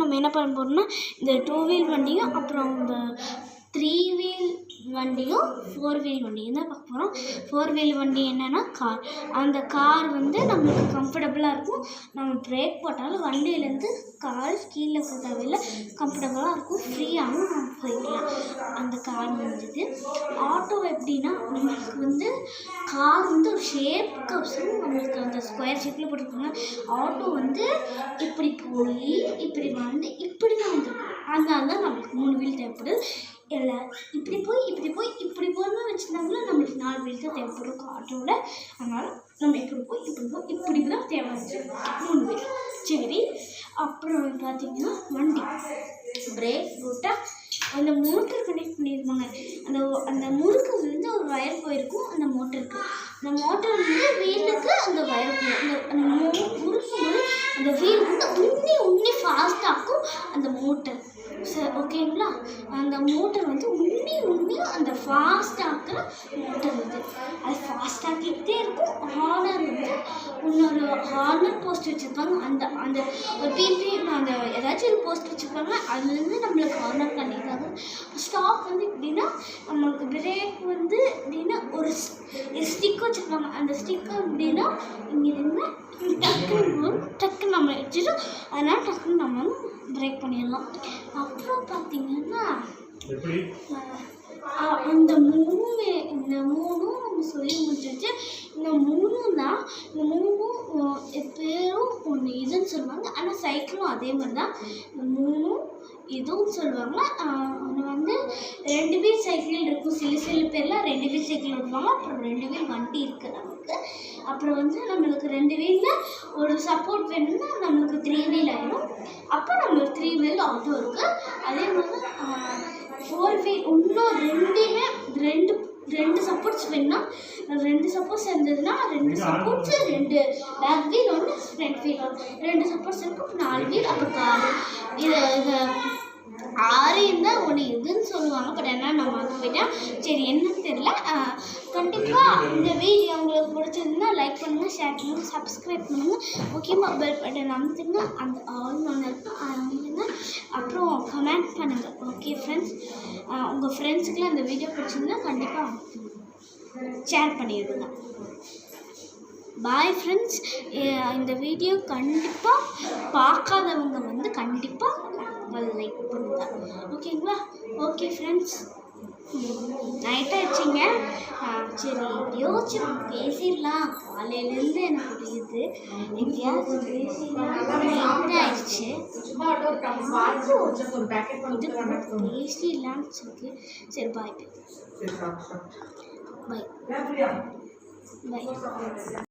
நம்ம என்ன பண்ண போகிறோம்னா இந்த 2 வீல் வண்டியும் அப்புறம் இந்த 3 வீல் வண்டியும் 4 வீல் வண்டியும் தான் பார்க்க போகிறோம். 4 வீல் வண்டி என்னென்னா கார். அந்த கார் வந்து நம்மளுக்கு கம்ஃபர்டபுளாக இருக்கும். நம்ம பிரேக் போட்டாலும் வண்டியிலேருந்து கால் கீழே தேவையில்லை, கம்ஃபர்டபுளாக இருக்கும், ஃப்ரீயாகவும் நம்ம போய்க்கலாம். அந்த கார் வந்துது. ஆட்டோ எப்படின்னா நம்மளுக்கு வந்து கார் வந்து ஒரு ஷேப்க்கு நம்மளுக்கு அந்த ஸ்கொயர் ஷேப்பில் போட்டிருக்காங்க. ஆட்டோ வந்து இப்படி போய் இப்படி வந்து இப்படி தான் வந்துருக்கும். அதனால தான் நம்மளுக்கு 3 வீல் தேவைப்படுது. இல்லை இப்படி போய் இப்படி போகணும்னு வச்சுருந்தாங்கன்னா நம்மளுக்கு 4 வீல் தான் தேவைப்படும் ஆட்டோவில். அதனால் நம்ம இப்படி தான் தேவைப்படுது 3 வீல். சரி, அப்புறம் பார்த்திங்கன்னா வண்டி பிரேக் போட்டால் அந்த மோட்டர் கனெக்ட் பண்ணியிருப்பாங்க. அந்த முறுக்குலேருந்து ஒரு வயர் போயிருக்கும் அந்த மோட்டருக்கு. அந்த மோட்டர் வந்து வீலுக்கு அந்த வயர் போகும். அந்த முறுக்கு அந்த வீல் வந்து உன்னி ஃபாஸ்ட்டாகும் அந்த மோட்டர். சரி, ஓகேங்களா? அந்த மோட்டர் வந்து உன்னியும் அந்த ஃபாஸ்ட்டாக்குற மோட்டர் வந்து அது ஃபாஸ்ட்டாக்கிட்டே இருக்கும். ஹார்னர் வந்து இன்னொரு ஹார்னர் போஸ்ட் வச்சுருப்பாங்க. அந்த ஒரு பிபி அந்த ஏதாச்சும் ஒரு போஸ்ட் வச்சுருப்பாங்க. அதுலேருந்து நம்மளுக்கு ஹார்னர் பண்ணியிருக்காங்க. ஸ்டாப் வந்து எப்படின்னா நம்மளுக்கு பிரேக் வந்து எப்படின்னா ஒரு ஸ்டிக் வச்சுருப்பாங்க. அந்த ஸ்டிக்கு எப்படின்னா இங்கேருந்து டக்குன்னு நம்ம வச்சுட்டோம். அதனால் டக்குன்னு நம்ம பிரேக் பண்ணிடலாம். அப்புறம் பார்த்திங்கன்னா இந்த மூணும் நம்ம சொல்லி முடிச்சிருச்சு. இந்த மூணும் தான் பேரும் ஒன்று இதுன்னு சொல்லுவாங்க. ஆனால் சைக்கிளும் அதே மாதிரி தான். இந்த மூணும் இதுவும் சொல்லுவாங்க. ஒன்று வந்து 2 வீல் சைக்கிள் இருக்கும். சில பேர்லாம் 2 வீல் சைக்கிள் ஓட்டுவாங்க. அப்புறம் 2 வீல் வண்டி இருக்குது நமக்கு. அப்புறம் வந்து நம்மளுக்கு 2 வீலில் ஒரு சப்போர்ட் வேணும்னா நம்மளுக்கு 3 வீல் ஆகிடும். அப்போ நம்மளுக்கு 3 வீல் ஆட்டோ இருக்குது. அதே மாதிரி 4 வீல் இன்னும் 2 சப்போர்ட்ஸ் வேணும்னா 2 சப்போர்ட்ஸ் இருந்ததுன்னா 2 supports 2 back wheel 1 front wheel 2 supports இருக்கும். 4 வீல். அப்புறம் கார் இது 6 இருந்தால் ஒன்று இதுன்னு சொல்லுவாங்க. பட் என்ன நான் மறந்து போயிட்டேன். சரி, என்னன்னு தெரியல. கண்டிப்பாக இந்த வீடியோ உங்களுக்கு பிடிச்சிருந்தா லைக் பண்ணுங்கள், ஷேர் பண்ணுங்கள், சப்ஸ்கிரைப் பண்ணுங்கள். முக்கியமாக பெல் பட்டன் அமுத்துங்க. அந்த ஆல்னு ஒன்று இருக்கும், அதை அமுத்துங்க. அப்புறம் கமெண்ட் பண்ணுங்கள். ஓகே ஃப்ரெண்ட்ஸ், உங்கள் ஃப்ரெண்ட்ஸுக்கெலாம் இந்த வீடியோ பிடிச்சிருந்தா கண்டிப்பாக ஷேர் பண்ணிடுங்க. Bye friends. இந்த வீடியோ கண்டிப்பாக பார்க்காதவங்க வந்து கண்டிப்பாக லைக் பண்ணுங்க. ஓகேங்களா? ஓகே ஃப்ரெண்ட்ஸ், நைட்டாகிடுச்சிங்க. சரி, யோசிச்சு பேசிடலாம். காலையிலேருந்து எனக்கு புரியுது, எப்படியாவது பேசிடலாம். நைட்டாகிடுச்சு, பேசிடலான்னு சொல்லி. சரி, பாய் பாய் பாய்.